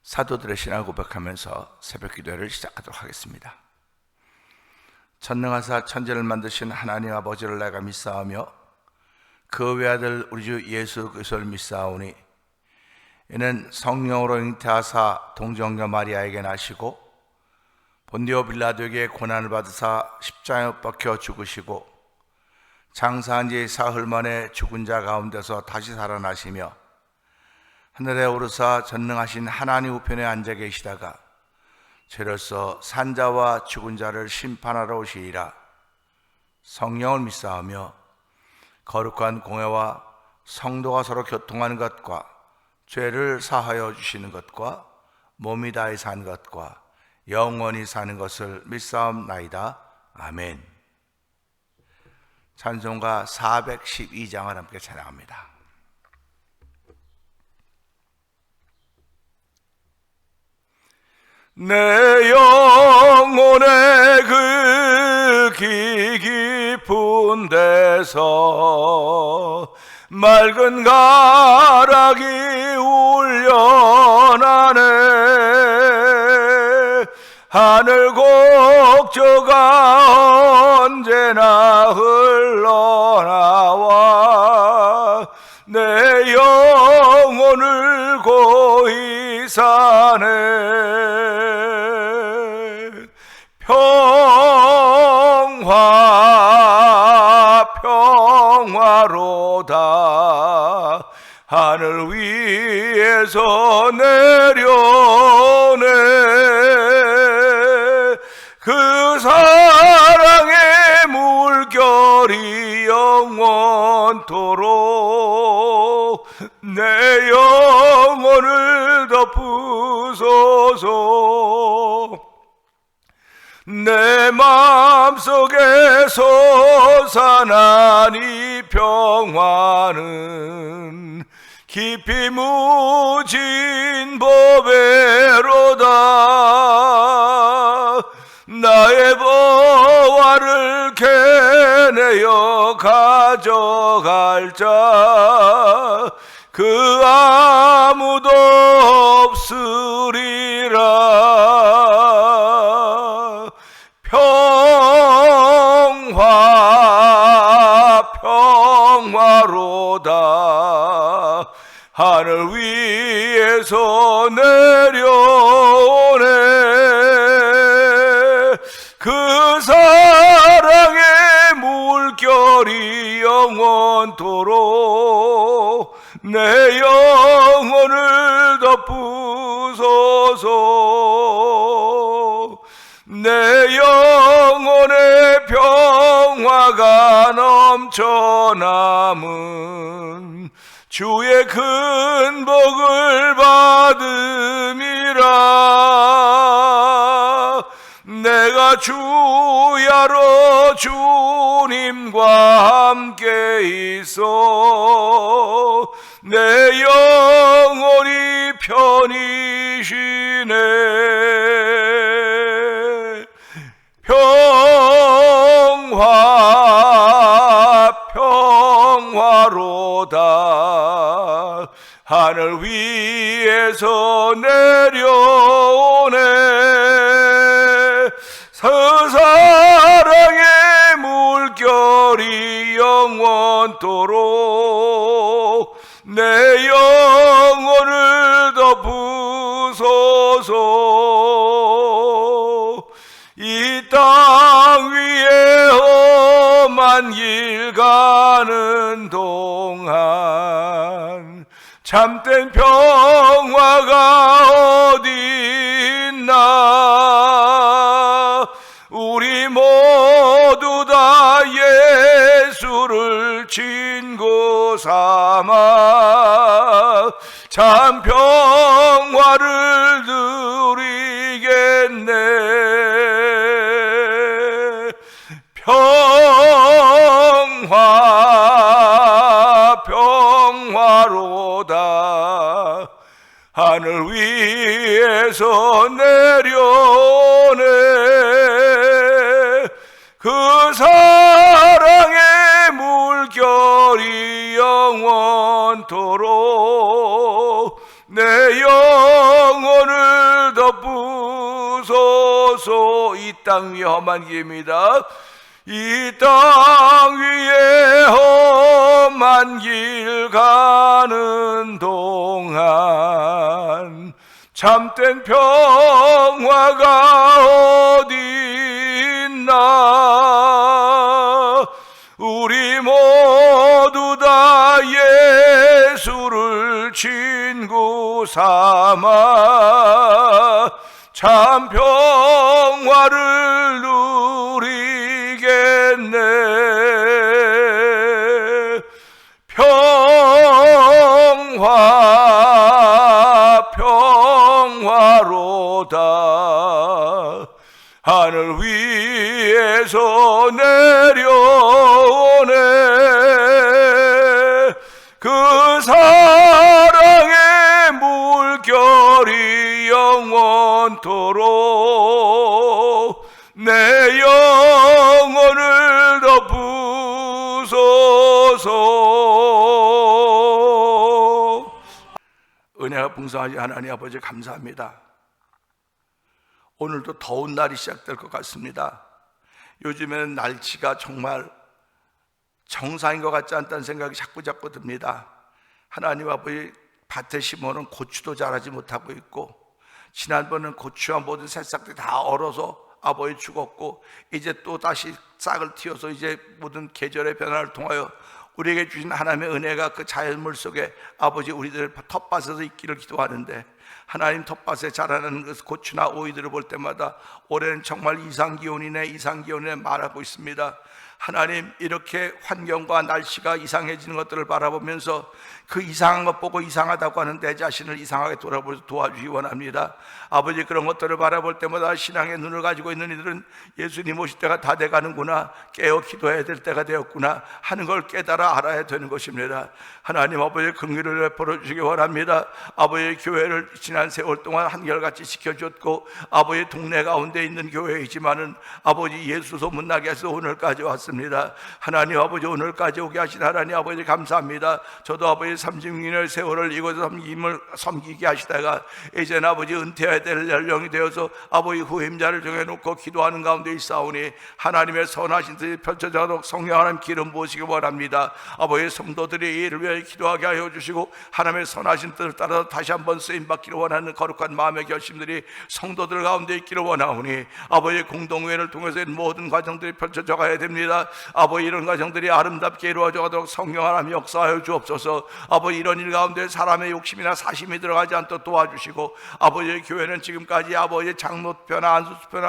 사도들의 신앙을 고백하면서 새벽 기도회를 시작하도록 하겠습니다. 전능하사 천지를 만드신 하나님 아버지를 내가 믿사오며 그 외아들 우리 주 예수 그리스도를 믿사오니 이는 성령으로 잉태하사 동정녀 마리아에게 나시고 본디오 빌라도에게 고난을 받으사 십자가에 못 박혀 죽으시고 장사한 지 사흘 만에 죽은 자 가운데서 다시 살아나시며 하늘에 오르사 전능하신 하나님 우편에 앉아 계시다가 죄로서 산자와 죽은 자를 심판하러 오시리라. 성령을 믿사오며 거룩한 공회와 성도가 서로 교통하는 것과 죄를 사하여 주시는 것과 몸이 다해 사는 것과 영원히 사는 것을 믿사옵나이다. 아멘. 찬송가 412장을 함께 찬양합니다. 내 영혼의 그 깊은 데서 맑은 가락이 울려나네. 하늘 곡조가 언제나 흘러나와 내 영혼을 고이 사네. 평화로다. 하늘 위에서 내려오네. 그 사랑의 물결이 영원토록 내 영혼을 덮으소서. 내 마음속에 솟아난 이 평화는 깊이 묻힌 보배로다. 나의 보화를 캐내어 가져갈 자 그 아무도 없으리라. 평화로다. 하늘 위에서 내려오네. 그 사랑의 물결이 영원토록 내 영혼을 덮으소서. 내 영혼의 평화가 넘쳐남은 주의 큰 복을 받음이라. 내가 주야로 주님과 함께 있어 내 영혼이 편히 쉬네. 평화로다. 하늘 위에서 내려오네. 사랑의 물결이 영원토록 내 영혼을 덮으소서. 이 땅 위에 험한 길 가는 동안 참된 평화가 어디 있나. 우리 모두 다 예수를 친구 삼아 참 평화를 누리겠네. 평화로다. 하늘 위에서 내려오네. 그 사랑의 물결이 영원토록 내 영 영혼을 덮으소서. 이 땅 위에 험한 길입니다. 이 땅 위에 험한 길 가는 동안 참된 평화가 어디 있나. 우리 모두 다 예수를 친구 삼아 참 평화를 누리겠네. 평화로다. 하늘 위에서 내려오네. 그 사랑의 물결이 영원토록 내 영혼을 덮으소서. 은혜가 풍성하신 하나님 아버지 감사합니다. 오늘도 더운 날이 시작될 것 같습니다. 요즘에는 날씨가 정말 정상인 것 같지 않다는 생각이 자꾸 듭니다. 하나님 아버지, 밭에 심어놓은 고추도 자라지 못하고 있고, 지난번은 고추와 모든 새싹들이 다 얼어서 아버지 죽었고, 이제 또 다시 싹을 틔워서 이제 모든 계절의 변화를 통하여 우리에게 주신 하나님의 은혜가 그 자연물 속에 아버지 우리들 텃밭에서 있기를 기도하는데, 하나님 텃밭에 자라는 그 고추나 오이들을 볼 때마다 올해는 정말 이상기온이네 말하고 있습니다. 하나님, 이렇게 환경과 날씨가 이상해지는 것들을 바라보면서 그 이상한 것 보고 이상하다고 하는 내 자신을 이상하게 돌아보면서 도와주기 원합니다. 아버지, 그런 것들을 바라볼 때마다 신앙의 눈을 가지고 있는 이들은 예수님 오실 때가 다 돼가는구나, 깨어 기도해야 될 때가 되었구나 하는 걸 깨달아 알아야 되는 것입니다. 하나님 아버지, 긍휼을 베풀어 주시기 원합니다. 아버지, 교회를 지난 세월 동안 한결같이 지켜줬고, 아버지 동네 가운데 있는 교회이지만은 아버지 예수 소문나게 해서 오늘까지 왔습니다. 하나님 아버지, 오늘까지 오게 하신 하나님 아버지 감사합니다. 저도 아버지 36년의 세월을 이곳에서 섬기게 하시다가 이제는 아버지 은퇴해야 될 연령이 되어서 아버지 후임자를 정해놓고 기도하는 가운데 있사오니 하나님의 선하신 뜻이 펼쳐져도록 성령 하나님 기름 부으시기 원합니다. 아버지, 성도들이 이를 위해 기도하게 하여 주시고 하나님의 선하신 뜻을 따라서 다시 한번 쓰임받기를 원하는 거룩한 마음의 결심들이 성도들 가운데 있기를 원하오니 아버지, 공동회를 통해서 모든 과정들이 펼쳐져 가야 됩니다. 아버지, 이런 과정들이 아름답게 이루어져 가도록 성령 하나님 역사하여 주옵소서. 아버지, 이런 일 가운데 사람의 욕심이나 사심이 들어가지 않도록 도와주시고, 아버지, 교회는 지금까지 아버지 장로 투표나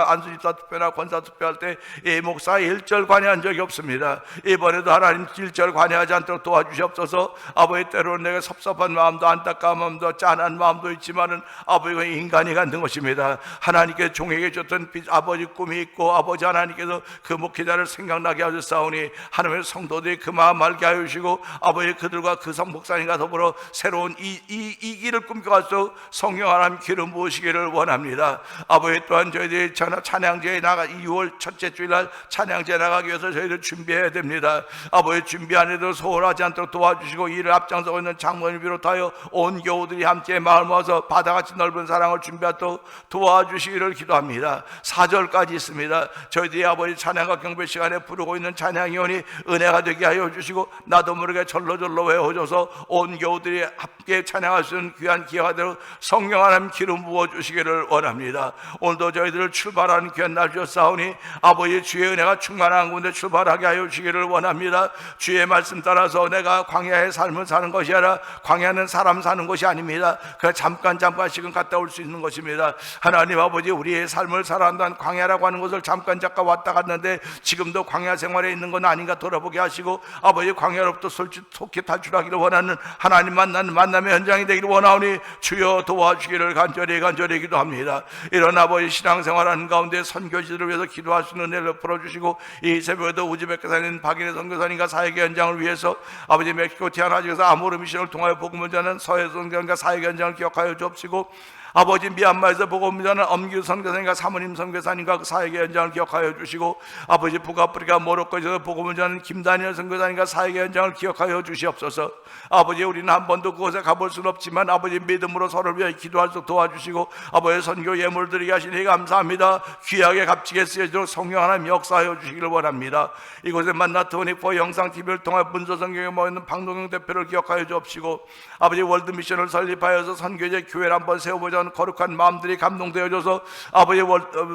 안수집사 투표나 권사 투표할 때 이 목사 일절 관여한 적이 없습니다. 이번에도 하나님 일절 관여하지 않도록 도와주시옵소서. 아버지, 때로는 내가 섭섭한 마음도 안타까운 마음도 짠한 마음도 있지만은 아버지가 인간이 갖는 것입니다. 하나님께 종에게 줬던 아버지 꿈이 있고, 아버지 하나님께서 그 목회자를 생각나게 하셨사오니 하나님의 성도들이 그 마음 알게 하여 주시고, 아버지 그들과 그 목사님과 더불어 새로운 이 길을 꿈꿔가서 성령 하나님 기름 부으시기를 원합니다. 아버지, 또한 저희들이 찬양제에 나가 2월 첫째 주일날 찬양제에 나가기 위해서 저희들 준비해야 됩니다. 아버지, 준비 안 해도 소홀하지 않도록 도와주시고, 이를 앞장서고 있는 장모님을 비롯하여 온 교우들이 함께 마을 모아서 바다같이 넓은 사랑을 준비하도록 도와주시기를 기도합니다. 4절까지 있습니다. 저희들이 아버지 찬양과 경배 시간에 부르고 있는 찬양이오니 은혜가 되게 하여 주시고, 나도 모르게 절로절로 외워줘서 온 교우들이 함께 찬양할 수 있는 귀한 기회가 되도록 성령 하나님 기름 부어주시기를 원합니다. 오늘도 저희들을 출발하는 귀한 날 주셨사오니 아버지, 주의 은혜가 충만한 곳에 출발하게 하여 주시기를 원합니다. 주의 말씀 따라서 내가 광야의 삶을 사는 것이 아니라 광야는 사람 사는 것이 아닙니다. 그냥 잠깐씩은 갔다 올 수 있는 것입니다. 하나님 아버지, 우리의 삶을 살아간다는 광야라고 하는 것을 잠깐 왔다 갔는데 지금도 광야 생활에 있는 건 아닌가 돌아보게 하시고, 아버지 광야로부터 속히 탈출하기를 원하는 하나님 만나는 만남의 현장이 되기를 원하오니 주여 도와주기를 간절히 기도합니다. 이런 아버지 신앙생활하는 가운데 선교지들을 위해서 기도할 수 있는 은혜를 풀어주시고, 이 새벽에도 우즈베키스탄에 있는 박인혜 선교사님과 사역의 현장을 위해서 아버지 멕시코 티아나주에서 아모르 미션을 통하여 복음을 전하는 서해 선교사님과 사역의 현장을 기억하여 주옵시고, 아버지 미얀마에서 복음 전하는 엄기우 선교사님과 사모님 선교사님과 그 사역의 현장을 기억하여 주시고, 아버지 북아프리카 모로코에서 복음을 전하는 김다니엘 선교사님과 사역의 현장을 기억하여 주시옵소서. 아버지 우리는 한 번도 그곳에 가볼 수는 없지만 아버지 믿음으로 서로를 위해 기도할 수 도와주시고, 아버지 선교 예물 드리게 하시니 감사합니다. 귀하게 값지게 쓰여지도록 성령 하나님 역사하여 주시기를 원합니다. 이곳에 만나 토니포 영상TV를 통해 문서성경에 모이는 박노경 대표를 기억하여 주옵시고, 아버지 월드미션을 설립하여서 선교제 교회를 한번 세워보자 하는 거룩한 마음들이 감동되어져서 아버지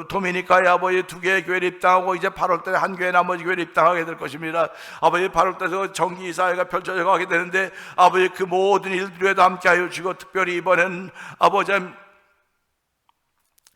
도미니카에 아버지 2개의 교회를 입당하고 이제 8월달에 한 교회 나머지 교회를 입당하게 될 것입니다. 아버지 8월달에 정기 이사회가 펼쳐져 가게 되는데 아버지 그 모든 일들에도 함께 하여 주시고, 특별히 이번엔 아버지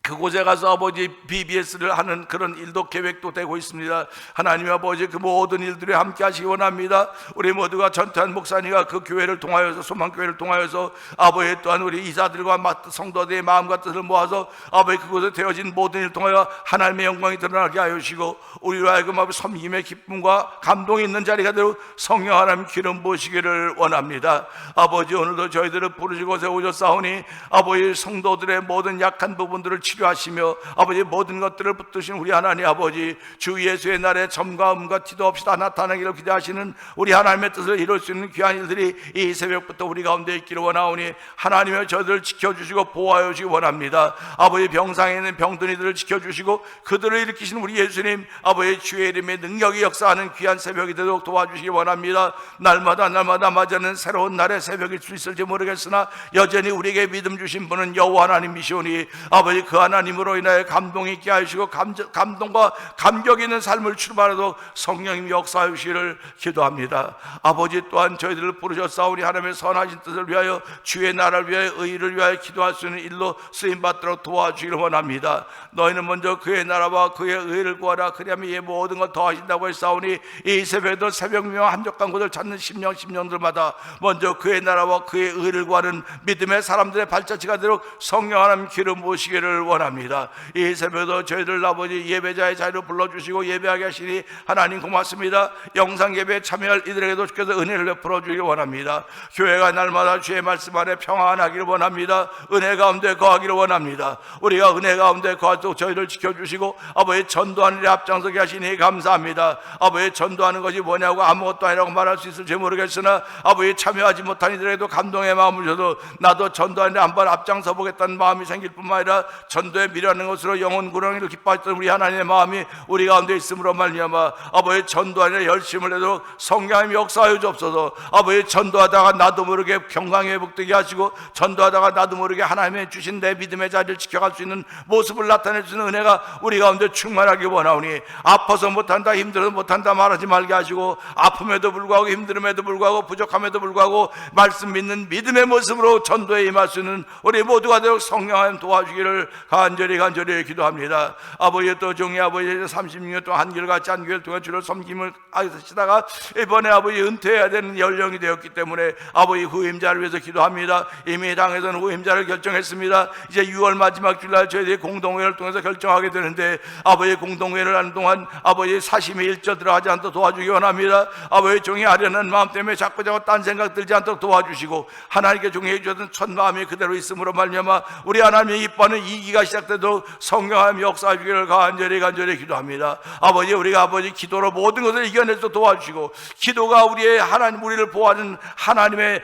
그곳에 가서 아버지 BBS를 하는 그런 일도 계획도 되고 있습니다. 하나님 아버지 그 모든 일들에 함께 하시기 원합니다. 우리 모두가 전태한 목사님과 그 교회를 통하여서, 소망교회를 통하여서 아버지 또한 우리 이사들과 성도들의 마음과 뜻을 모아서 아버지 그곳에 되어진 모든 일을 통하여 하나님의 영광이 드러나게 하여 주시고, 우리로 하여금 아버지 섬김의 기쁨과 감동이 있는 자리가 되도록 성령 하나님 기름 부으시기를 원합니다. 아버지 오늘도 저희들을 부르시고 곳에 오셨사오니 아버지 성도들의 모든 약한 부분들을 치료하시며 아버지 모든 것들을 붙드신 우리 하나님 아버지, 주 예수의 날에 점과 음과 티도 없이 다 나타나기를 기대하시는 우리 하나님의 뜻을 이룰 수 있는 귀한 일들이 이 새벽부터 우리 가운데 있기를 원하오니 하나님의 저들을 지켜주시고 보호하여 주시기 원합니다. 아버지 병상에 있는 병든 이들을 지켜주시고 그들을 일으키신 우리 예수님 아버지 주의 이름의 능력이 역사하는 귀한 새벽이 되도록 도와주시기 원합니다. 날마다 맞이하는 새로운 날의 새벽일 수 있을지 모르겠으나 여전히 우리에게 믿음 주신 분은 여호와 하나님이시오니 아버지 그 하나님으로 인하여 감동이 있게 하시고 감동과 감격 있는 삶을 출발하도록 성령님 역사하여 주시기를 기도합니다. 아버지 또한 저희들을 부르셨사오니 하나님의 선하신 뜻을 위하여 주의 나라를 위하여 의를 위하여 기도할 수 있는 일로 쓰임받도록 도와주기를 원합니다. 너희는 먼저 그의 나라와 그의 의를 구하라. 그리하면 이 모든 것 더하신다고 했사오니 이 새벽에도 새벽명 한적한 곳을 찾는 심령들마다 먼저 그의 나라와 그의 의를 구하는 믿음의 사람들의 발자취가 되도록 성령 하나님 기름 부으시기를 원합니다. 이 새벽에도 저희들 아버지 예배자의 자리로 불러주시고 예배하게 하시니 하나님 고맙습니다. 영상 예배에 참여할 이들에게도 주께서 은혜를 베풀어 주기를 원합니다. 교회가 날마다 주의 말씀 안에 평안하기를 원합니다. 은혜 가운데 거하기를 원합니다. 우리가 은혜 가운데 거하도록 저희를 지켜주시고 아버지 전도하는 일에 앞장서게 하시니 감사합니다. 아버지 전도하는 것이 뭐냐고 아무것도 아니라고 말할 수 있을지 모르겠으나 아버지 참여하지 못한 이들에게도 감동의 마음을 줘도 나도 전도하는 일에 한번 앞장서 보겠다는 마음이 생길 뿐만 아니라 전도에 미련한 것으로 영혼 구렁이를 기뻐했던 우리 하나님의 마음이 우리 가운데 있음으로 말미암아 아버지 전도하는 열심을 내도록 성령님 역사하여 주옵소서. 아버지 전도하다가 나도 모르게 건강에 회복되게 하시고 전도하다가 나도 모르게 하나님의 주신 내 믿음의 자리를 지켜갈 수 있는 모습을 나타낼 수 있는 은혜가 우리 가운데 충만하기 원하오니 아파서 못한다 힘들어서 못한다 말하지 말게 하시고 아픔에도 불구하고 힘듦에도 불구하고 부족함에도 불구하고 말씀 믿는 믿음의 모습으로 전도에 임할 수 있는 우리 모두가 되도록 성령 하나님 도와주기를 간절히 기도합니다. 아버지 또 종이 아버지 36년 동안 한결같이 한 교회를 통해 주를 섬김을 하시다가 이번에 아버지 은퇴해야 되는 연령이 되었기 때문에 아버지 후임자를 위해서 기도합니다. 이미 당에서는 후임자를 결정했습니다. 이제 6월 마지막 주일날 저희들이 공동회를 통해서 결정하게 되는데 아버지 공동회를 하는 동안 아버지 사심에 일절 들어가지 않도록 도와주기 원합니다. 아버지 종이 아련한 마음 때문에 자꾸 딴 생각 들지 않도록 도와주시고 하나님께 종이 해주셨던 첫 마음이 그대로 있음으로 말미암아 우리 하나님의 이뻐하는 이기가 시작되도록 성령 하나님 역사하시기를 간절히 기도합니다. 아버지 우리가 아버지 기도로 모든 것을 이겨내서 도와주시고 기도가 우리의 하나님 우리를 보호하는 하나님의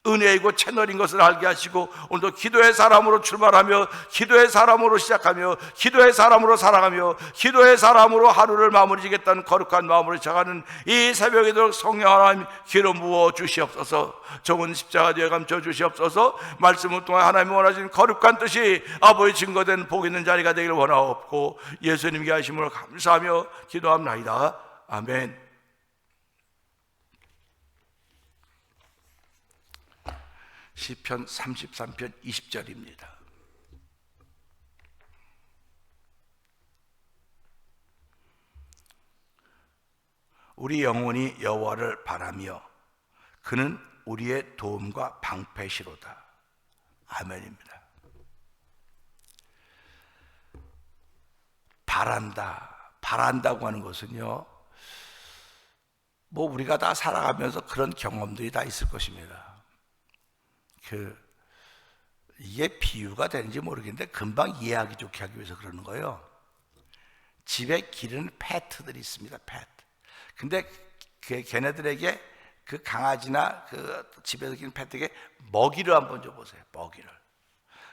은혜이고 채널인 것을 알게 하시고 오늘도 기도의 사람으로 출발하며 기도의 사람으로 시작하며 기도의 사람으로 살아가며 기도의 사람으로 하루를 마무리 지겠다는 거룩한 마음으로 시작하는 이 새벽에도 성령 하나님 기름 부어 주시옵소서. 적은 십자가 뒤에 감춰 주시옵소서. 말씀을 통해 하나님이 원하시는 거룩한 뜻이 아버지 증거된 복 있는 자리가 되기를 원하옵고 예수님께 하심으로 감사하며 기도합나이다. 아멘. 시편 33편 20절입니다. 우리 영혼이 여호와를 바라며 그는 우리의 도움과 방패시로다. 아멘입니다. 바란다고 하는 것은요, 뭐 우리가 다 살아가면서 그런 경험들이 다 있을 것입니다. 이게 비유가 되는지 모르겠는데 금방 이해하기 좋게 하기 위해서 그러는 거예요. 집에 기르는 패트들이 있습니다. 패트. 근데 걔네들에게 그 강아지나 그 집에서 기르는 패트에게 먹이를 한번 줘보세요. 먹이를.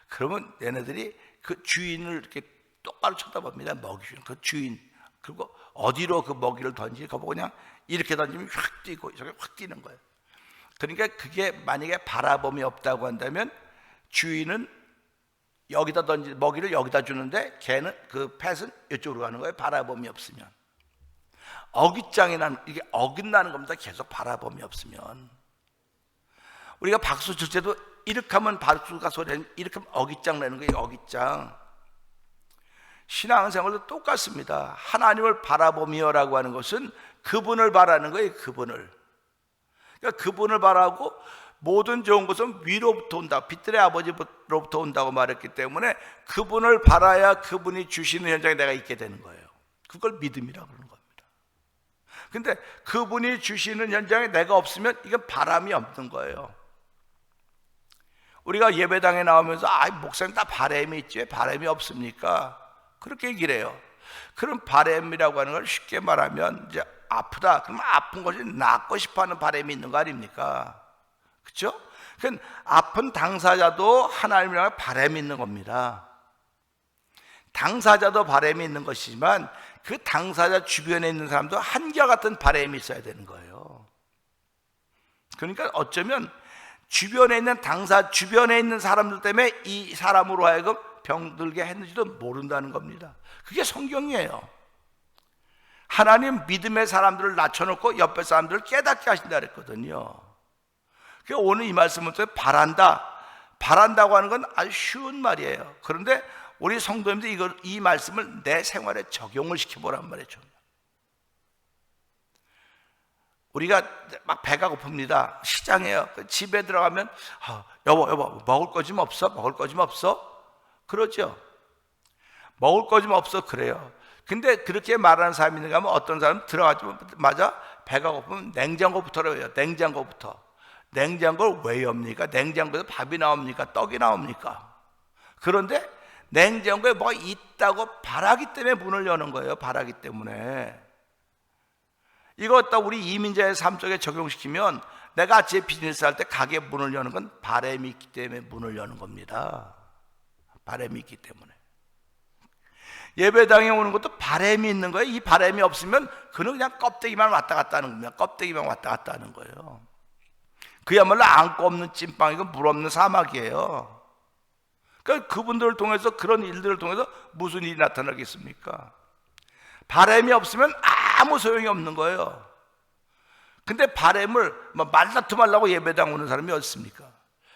그러면 얘네들이 그 주인을 이렇게 똑바로 쳐다봅니다. 먹이 주인, 그 주인. 그리고 어디로 그 먹이를 던지지? 그거 그냥 이렇게 던지면 확 뛰고 저게 확 뛰는 거예요. 그러니까 그게 만약에 바라봄이 없다고 한다면 주인은 여기다 먹이를 여기다 주는데 걔는 그 펫은 이쪽으로 가는 거예요. 바라봄이 없으면. 어깃장이 나는, 이게 어긋나는 겁니다. 계속 바라봄이 없으면. 우리가 박수 칠 때도 이렇게 하면 박수가 소리는 이렇게 하면 어깃장 내는 거예요. 어깃장. 신앙생활도 똑같습니다. 하나님을 바라보며라고 하는 것은 그분을 바라는 거예요. 그분을. 그러니까 그분을 바라고 모든 좋은 것은 위로부터 온다. 빛들의 아버지로부터 온다고 말했기 때문에 그분을 바라야 그분이 주시는 현장에 내가 있게 되는 거예요. 그걸 믿음이라고 그러는 겁니다. 근데 그분이 주시는 현장에 내가 없으면 이건 바람이 없는 거예요. 우리가 예배당에 나오면서 목사님 다 바람이 있지 왜 바람이 없습니까? 그렇게 얘기를 해요. 그럼 바람이라고 하는 걸 쉽게 말하면 이제 아프다. 그러면 아픈 것이 낫고 싶어하는 바람이 있는 거 아닙니까? 그렇죠? 그러니까 아픈 당사자도 하나님이랑 바람이 있는 겁니다. 당사자도 바람이 있는 것이지만 그 당사자 주변에 있는 사람도 한결같은 바람이 있어야 되는 거예요. 그러니까 어쩌면 주변에 있는 사람들 때문에 이 사람으로 하여금 병들게 했는지도 모른다는 겁니다. 그게 성경이에요. 하나님 믿음의 사람들을 낮춰놓고 옆에 사람들을 깨닫게 하신다 그랬거든요. 그러니까 오늘 이 말씀을 통해 바란다고 하는 건 아주 쉬운 말이에요. 그런데 우리 성도님들 이 말씀을 내 생활에 적용을 시켜보란 말이죠. 우리가 막 배가 고픕니다. 시장에요. 집에 들어가면 여보 먹을 거 좀 없어? 먹을 거 좀 없어? 그러죠. 먹을 거 좀 없어? 그래요. 근데 그렇게 말하는 사람이 있는가 하면 어떤 사람은 들어가자마자 배가 고프면 냉장고부터라고 해요. 냉장고부터. 냉장고를 왜 엽니까? 냉장고에서 밥이 나옵니까? 떡이 나옵니까? 그런데 냉장고에 뭐가 있다고 바라기 때문에 문을 여는 거예요. 바라기 때문에. 이거 갖다 우리 이민자의 삶 속에 적용시키면 내가 아침에 비즈니스 할 때 가게 문을 여는 건 바람이 있기 때문에 문을 여는 겁니다. 바람이 있기 때문에. 예배당에 오는 것도 바람이 있는 거예요. 이 바람이 없으면 그는 그냥 껍데기만 왔다 갔다 하는 겁니다. 껍데기만 왔다 갔다 하는 거예요. 그야말로 안고 없는 찐빵이고 물 없는 사막이에요. 그러니까 그분들을 통해서, 그런 일들을 통해서 무슨 일이 나타나겠습니까? 바람이 없으면 아무 소용이 없는 거예요. 근데 바람을 말다툼하려고 예배당 오는 사람이 어디 있습니까?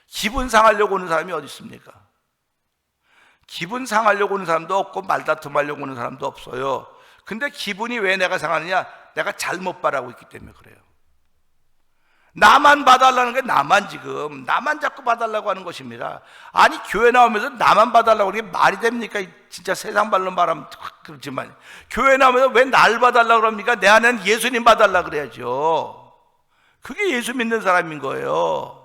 기분 상하려고 오는 사람이 어디 있습니까? 기분 상하려고 오는 사람도 없고 말다툼하려고 오는 사람도 없어요. 근데 기분이 왜 내가 상하느냐? 내가 잘못 바라고 있기 때문에 그래요. 나만 봐달라는 게 나만 자꾸 봐달라고 하는 것입니다. 아니 교회 나오면서 나만 봐달라고 하는 게 말이 됩니까? 진짜 세상 발로 말하면 그렇지만 교회 나오면서 왜 날 봐달라고 합니까? 내 안에는 예수님 봐달라고 그래야죠. 그게 예수 믿는 사람인 거예요.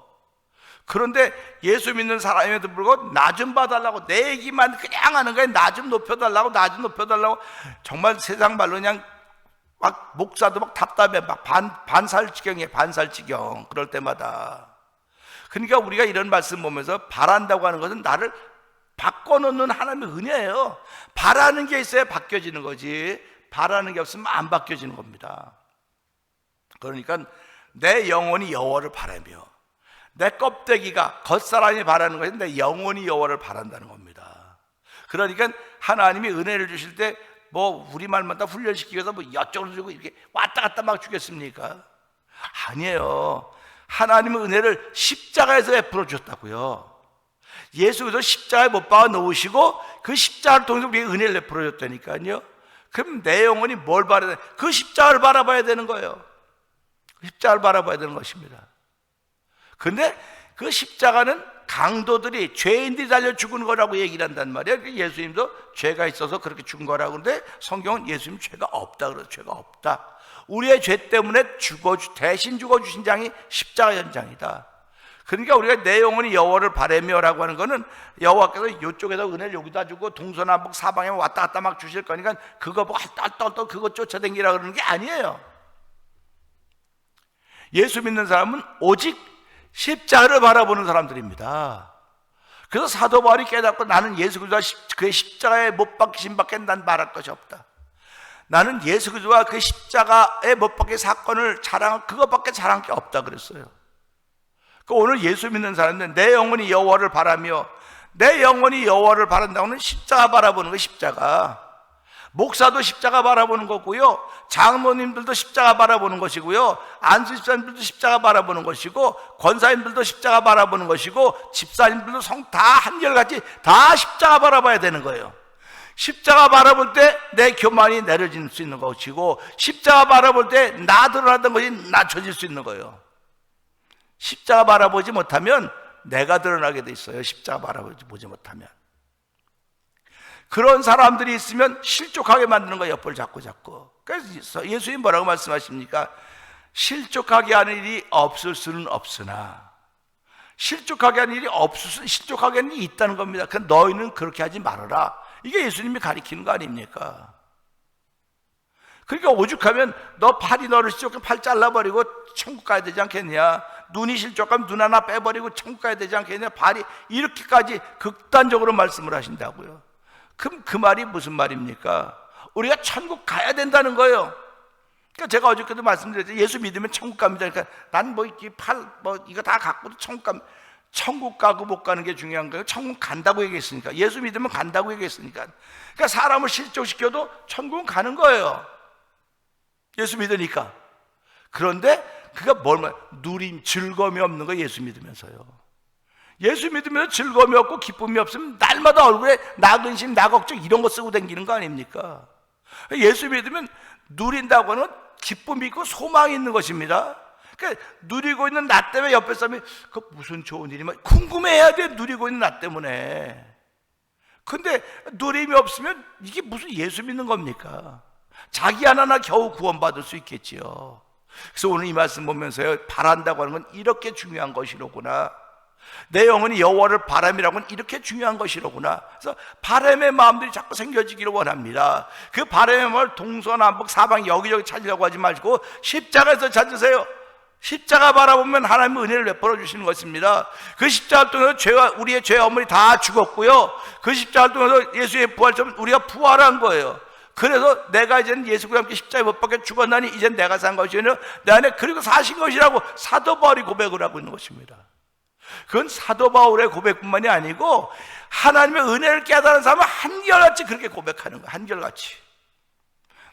그런데 예수 믿는 사람에도 불구하고 나 좀 봐달라고 내 얘기만 그냥 하는 거예요. 나 좀 높여달라고 정말 세상 말로 그냥 막 목사도 막 답답해. 막 반살지경이에요. 반살지경. 그럴 때마다. 그러니까 우리가 이런 말씀 보면서 바란다고 하는 것은 나를 바꿔놓는 하나님의 은혜예요. 바라는 게 있어야 바뀌어지는 거지 바라는 게 없으면 안 바뀌어지는 겁니다. 그러니까 내 영혼이 여호와를 바라며 내 껍데기가 겉사람이 바라는 것이 내 영혼이 여호와를 바란다는 겁니다. 그러니까 하나님이 은혜를 주실 때 우리말만 다 훈련시키기 위해서 여쪽으로 주고 이렇게 왔다 갔다 막 주겠습니까? 아니에요. 하나님은 은혜를 십자가에서 베풀어 주셨다고요. 예수께서 십자가에 못 박아 놓으시고 그 십자가를 통해서 우리에게 은혜를 베풀어 줬다니까요. 그럼 내 영혼이 뭘 바라야 돼? 그 십자가를 바라봐야 되는 거예요. 그 십자가를 바라봐야 되는 것입니다. 근데 그 십자가는 강도들이, 죄인들이 달려 죽은 거라고 얘기를 한단 말이에요. 예수님도 죄가 있어서 그렇게 죽은 거라고 그러는데 성경은 예수님 죄가 없다 그래서 죄가 없다. 우리의 죄 때문에 대신 죽어주신 장이 십자가 현장이다. 그러니까 우리가 내 영혼이 여호와를 바라며라고 하는 거는 여호와께서 이쪽에서 은혜를 여기다 주고 동서남북 사방에 왔다 갔다 막 주실 거니까 그거 보고 떨떨떨 그거 쫓아다니라 그러는 게 아니에요. 예수 믿는 사람은 오직 십자가를 바라보는 사람들입니다. 그래서 사도 바울이 깨닫고 나는 예수 그리스도와 그의 십자가에 못 박히신 밖에 난 말할 것이 없다. 나는 예수 그리스도와 그 십자가에 못 박힌 사건을 그것밖에 자랑할 게 없다 그랬어요. 오늘 예수 믿는 사람들은 내 영혼이 여호와를 바라며, 내 영혼이 여호와를 바란다고는 십자가 바라보는 거. 십자가. 목사도 십자가 바라보는 거고요, 장로님들도 십자가 바라보는 것이고요, 안수 집사님들도 십자가 바라보는 것이고, 권사님들도 십자가 바라보는 것이고, 집사님들도 다 한결같이 다 십자가 바라봐야 되는 거예요. 십자가 바라볼 때 내 교만이 내려질 수 있는 것이고, 십자가 바라볼 때 나 드러났던 것이 낮춰질 수 있는 거예요. 십자가 바라보지 못하면 내가 드러나게 돼 있어요. 십자가 바라보지 못하면. 그런 사람들이 있으면 실족하게 만드는 거예요. 옆을 자꾸. 그래서 예수님 뭐라고 말씀하십니까? 실족하게 하는 일이 없을 수는 없으나, 실족하게 하는 일이 실족하게 하는 일이 있다는 겁니다. 그러니까 너희는 그렇게 하지 말아라. 이게 예수님이 가리키는 거 아닙니까? 그러니까 오죽하면 너 팔이 너를 실족하면 팔 잘라버리고 천국 가야 되지 않겠냐? 눈이 실족하면 눈 하나 빼버리고 천국 가야 되지 않겠냐? 발이 이렇게까지 극단적으로 말씀을 하신다고요. 그럼 그 말이 무슨 말입니까? 우리가 천국 가야 된다는 거예요. 그러니까 제가 어저께도 말씀드렸죠. 예수 믿으면 천국 갑니다. 그러니까 난 이거 다 갖고도 천국 가고 못 가는 게 중요한 거예요. 천국 간다고 얘기했으니까. 예수 믿으면 간다고 얘기했으니까. 그러니까 사람을 실족시켜도 천국은 가는 거예요. 예수 믿으니까. 그런데 그가 즐거움이 없는 거예요. 예수 믿으면서요. 예수 믿으면서 즐거움이 없고 기쁨이 없으면 날마다 얼굴에 나 근심, 나 걱정 이런 거 쓰고 다니는 거 아닙니까? 예수 믿으면 누린다고 하는 기쁨이 있고 소망이 있는 것입니다. 그러니까 누리고 있는 나 때문에 옆에 사람이 그 무슨 좋은 일이 궁금해야 돼. 누리고 있는 나 때문에. 근데 누림이 없으면 이게 무슨 예수 믿는 겁니까? 자기 하나나 겨우 구원받을 수 있겠지요. 그래서 오늘 이 말씀 보면서요, 바란다고 하는 건 이렇게 중요한 것이로구나. 내 영혼이 여호와를 바람이라고는 이렇게 중요한 것이로구나. 그래서 바람의 마음들이 자꾸 생겨지기를 원합니다. 그 바람의 마음을 동서남북 사방 여기저기 찾으려고 하지 마시고 십자가에서 찾으세요. 십자가 바라보면 하나님의 은혜를 베풀어 주시는 것입니다. 그 십자가를 통해서 우리의 죄 어머니 다 죽었고요, 그 십자가를 통해서 예수의 부활처럼 우리가 부활한 거예요. 그래서 내가 이제는 예수 그리스도와 함께 십자가에 못 박혀 죽었나니 이젠 내가 산 것이 아니라 내 안에 그리고 사신 것이라고 사도 바울이 고백을 하고 있는 것입니다. 그건 사도 바울의 고백뿐만이 아니고 하나님의 은혜를 깨달은 사람은 한결같이 그렇게 고백하는 거예요. 한결같이.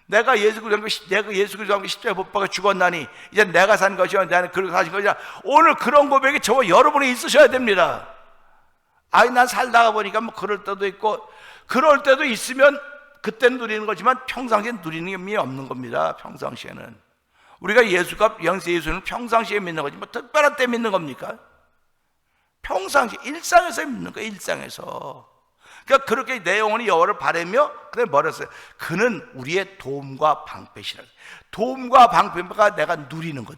내가 예수 그리스도와 함께 십자가에 못 박혀 죽었나니 이제 내가 산 것이요 내 안에 그리고 사신 것이라. 오늘 그런 고백이 저와 여러분이 있으셔야 됩니다. 난 살다가 보니까 그럴 때도 있고, 그럴 때도 있으면 그때는 누리는 거지만 평상시에 누리는 게 의미 없는 겁니다. 평상시에는 우리가 예수는 평상시에 믿는 거지 특별한 때 믿는 겁니까? 평상시 일상에서 믿는 거예요. 일상에서. 그러니까 그렇게 내 영혼이 여호와를 바라며, 그래 뭐라 했어요? 그는 우리의 도움과 방패시라. 도움과 방패가 내가 누리는 거.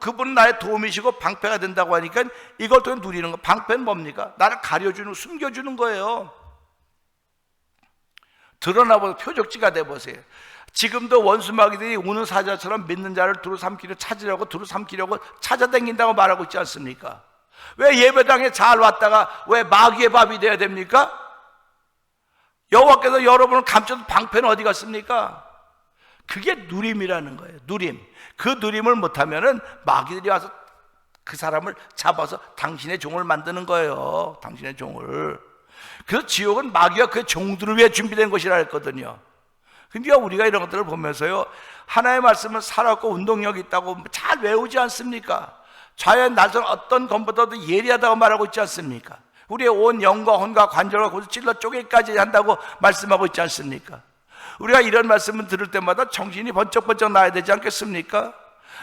그분은 나의 도움이시고 방패가 된다고 하니까 이걸 통해 누리는 거. 방패는 뭡니까? 나를 가려주는, 숨겨주는 거예요. 드러나보세요. 표적지가 돼보세요. 지금도 원수마귀들이 우는 사자처럼 믿는 자를 두루 삼키려고 찾아다닌다고 말하고 있지 않습니까? 왜 예배당에 잘 왔다가 왜 마귀의 밥이 돼야 됩니까? 여호와께서 여러분을 감춰도 방패는 어디 갔습니까? 그게 누림이라는 거예요. 누림. 그 누림을 못하면은 마귀들이 와서 그 사람을 잡아서 당신의 종을 만드는 거예요. 당신의 종을. 그래서 지옥은 마귀와 그의 종들을 위해 준비된 것이라 했거든요. 그러니까 우리가 이런 것들을 보면서요, 하나님의 말씀은 살았고 운동력이 있다고 잘 외우지 않습니까? 자연 날선 어떤 것보다도 예리하다고 말하고 있지 않습니까? 우리의 온 영과 혼과 관절과 고수 찔러 쪼개기까지 한다고 말씀하고 있지 않습니까? 우리가 이런 말씀을 들을 때마다 정신이 번쩍번쩍 나야 되지 않겠습니까?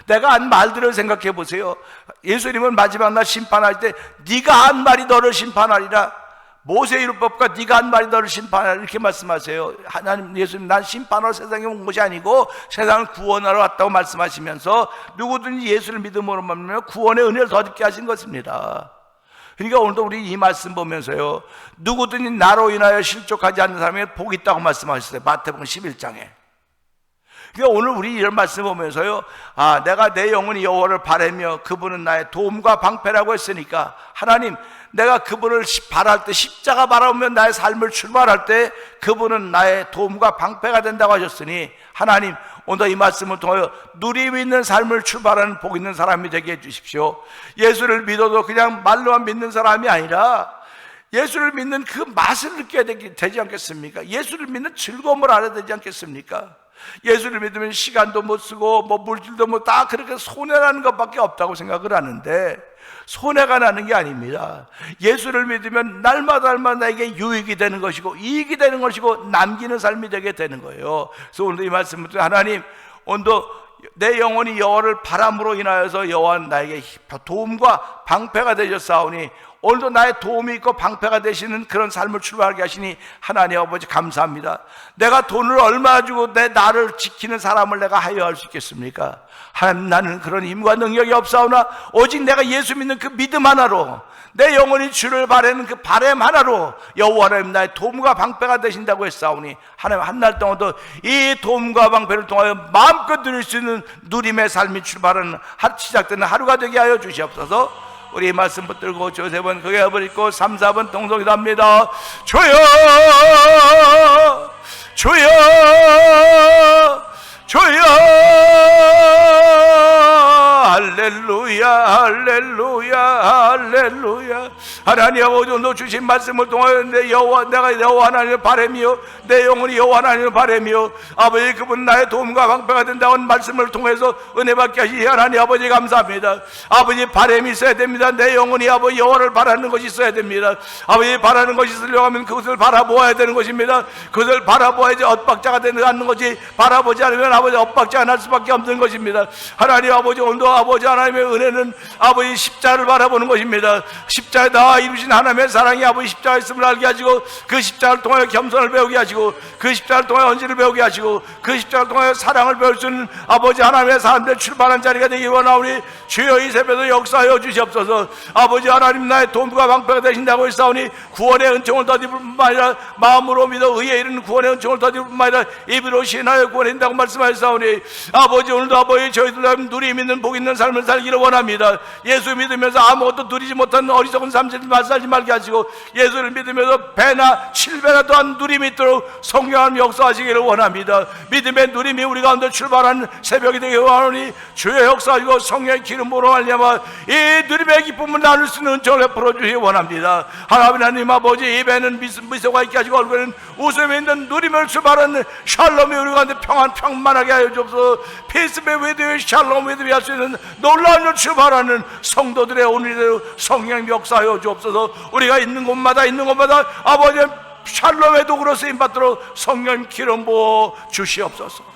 내가 한 말들을 생각해 보세요. 예수님은 마지막 날 심판할 때 네가 한 말이 너를 심판하리라. 모세의 율법과 네가 한 말이 너를 심판하라 이렇게 말씀하세요. 하나님 예수님 난 심판하러 세상에 온 것이 아니고 세상을 구원하러 왔다고 말씀하시면서 누구든지 예수를 믿음으로 만나면 구원의 은혜를 더 얻게 하신 것입니다. 그러니까 오늘도 우리 이 말씀 보면서요, 누구든지 나로 인하여 실족하지 않는 사람에게 복이 있다고 말씀하셨어요. 마태복음 11장에. 그러니까 오늘 우리 이런 말씀 보면서요, 내가 내 영혼이 여호와를 바라며 그분은 나의 도움과 방패라고 했으니까, 하나님 내가 그분을 바랄 때, 십자가 바라보면 나의 삶을 출발할 때 그분은 나의 도움과 방패가 된다고 하셨으니, 하나님 오늘 이 말씀을 통하여 누림 있는 삶을 출발하는 복 있는 사람이 되게 해주십시오. 예수를 믿어도 그냥 말로만 믿는 사람이 아니라 예수를 믿는 그 맛을 느껴야 되지 않겠습니까? 예수를 믿는 즐거움을 알아야 되지 않겠습니까? 예수를 믿으면 시간도 못 쓰고 물질도 다 그렇게 손해라는 것밖에 없다고 생각을 하는데, 손해가 나는 게 아닙니다. 예수를 믿으면 날마다 나에게 유익이 되는 것이고 이익이 되는 것이고 남기는 삶이 되게 되는 거예요. 그래서 오늘도 이 말씀을 통해 하나님 오늘도 내 영혼이 여호와를 바람으로 인하여서 여호와는 나에게 도움과 방패가 되셨사오니, 오늘도 나의 도움이 있고 방패가 되시는 그런 삶을 출발하게 하시니 하나님 아버지 감사합니다. 내가 돈을 얼마 주고 나를 지키는 사람을 내가 하여할 수 있겠습니까? 하나님 나는 그런 힘과 능력이 없사오나 오직 내가 예수 믿는 그 믿음 하나로, 내 영혼이 주를 바라는 그 바람 하나로 여호와 하나님 나의 도움과 방패가 되신다고 했사오니, 하나님 한날 동안도 이 도움과 방패를 통하여 마음껏 누릴 수 있는 누림의 삶이 출발하는 시작되는 하루가 되게 하여 주시옵소서. 우리 이 말씀 붙들고 주 세 번 크게 해버리고 3, 4번 동성기도 합니다. 주여 주여 주여 할렐루야 할렐루야 할렐루야. 하나님 아버지 오늘 주신 말씀을 통하여 내가 여호와 하나님을 바라며 내 영혼이 여호와 하나님을 바라며 아버지 그분 나의 도움과 방패가 된다는 말씀을 통해서 은혜 받게 하시니 하나님 아버지 감사합니다. 아버지 바람이 있어야 됩니다. 내 영혼이 아버지 여호와를 바라는 것이 있어야 됩니다. 아버지 바라는 것이 있으려고 하면 그것을 바라보아야 되는 것입니다. 그것을 바라보아야지 엇박자가 되는 않는 것이, 바라보지 않으면 아버지 엇박자가 날 수밖에 없는 것입니다. 하나님 아버지 오늘도 아버지 하나님의 은혜는 아버지 십자가를 바라보는 것입니다. 십자가에 다 이루신 하나님의 사랑이 아버지 십자가에 있음을 알게 하시고, 그 십자가를 통하여 겸손을 배우게 하시고, 그 십자가를 통하여 헌신을 배우게 하시고, 그 십자가를 통하여 사랑을 배울 수 있는 아버지 하나님의 사람들 출발한 자리가 되기 원하오니 주여 이 새벽에 역사하여 주시옵소서. 아버지 하나님 나의 도움과 방패가 되신다고 했사오니 구원의 은총을 더 입을 뿐만 아니라 마음으로 믿어 의에 이르는 구원의 은총을 더 입을 뿐만 아니라 입으로 시인하여 구원한다고 말씀하셨사오니, 아버지 오늘도 아버지 저희들 누림 있는 복 있는 삶을 살기를 원합니다. 예수 믿으면서 아무것도 누리지 못한 어리석은 삶을 살지 말게 하시고, 예수를 믿으면서 배나 7배나 더한 누림이 있도록 성령하나님 역사하시기를 원합니다. 믿음의 누림이 우리 가운데 출발하는 새벽이 되기 원하오니 주의 역사하시고 성령의 기름으로 말미암아 이 누림의 기쁨을 나눌 수 있는 은총을 베풀어 주시기 원합니다. 하나님 아버지 입에는 미소가 있게 하시고 얼굴에는 웃음이 있는 누림을 출발하는 샬롬이 우리 가운데 평만하게 하여 주옵소서. 피스의 웨드의 샬롬 웨드에 할 수 있는 놀라운 일 출발하는 성도들의 오늘의 성령 역사하여 주옵소서. 우리가 있는 곳마다 아버지 샬롬의 도구로 쓰임받도록 성령 기름 부어 주시옵소서.